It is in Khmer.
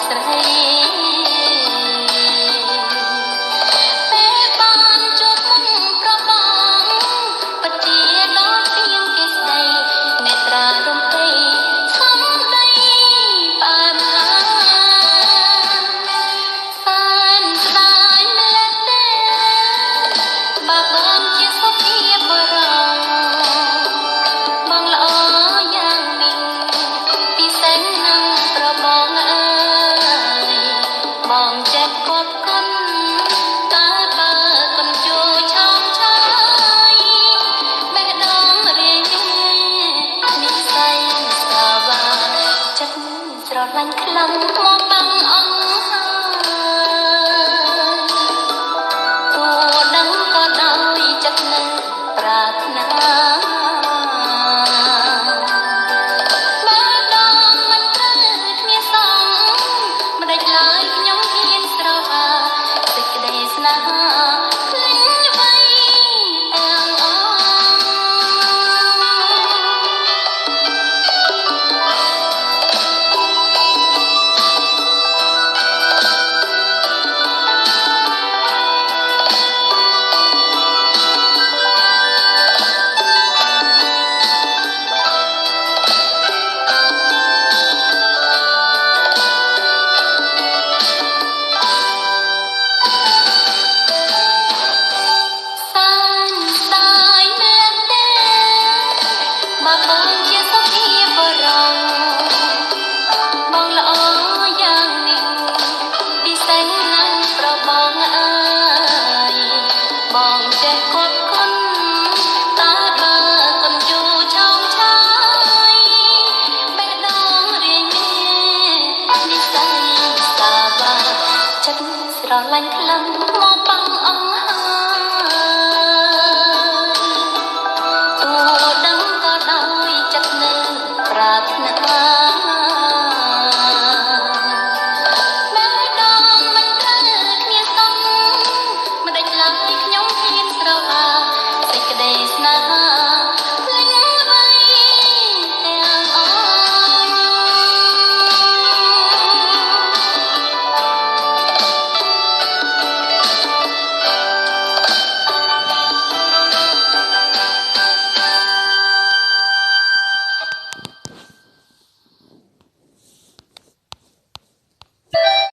ស្រីពេលបានជួបមុខប្របងពិតជាដល់ពីងគេស្ដីអ្នកត្រារំភៃខំដីផ្អើមហាសែនស្ដាយម្ល៉េះទេបើបងជាសុភាបរងបងល្អយ៉ាងនេះពិសេសណាស់ប្របងអើយបងចេះគប់គុណតែបើគុណជួយឆោមឆាយបេះដូងរាយនិស្ស័យសាវាចិត្តស្រឡាញ់ខ្លាំងមកបាំងអង្គហើយគួរដឹងក៏ដោយចិត្តនឹងប្រាថ្នាបើដងមិនត្រូវគ្នាសងមិនដេចឡើយខ្ញុំហ៊ានស្រហាសេចក្តីស្នេហាភ្លេចអ្វីទាំងអស់សែនស្ដាយម្ល៉េះទេបើបងជាសុភាបរងបងល្អយ៉ាងនេះពិសេសណាស់ប្របងអើយបងចេះគប់គុណតែបើគុណយូរឆោមឆាយបេះដូងរាយមាននិស្ស័យសាវាចិត្តស្រឡាញ់ខ្លាំងមក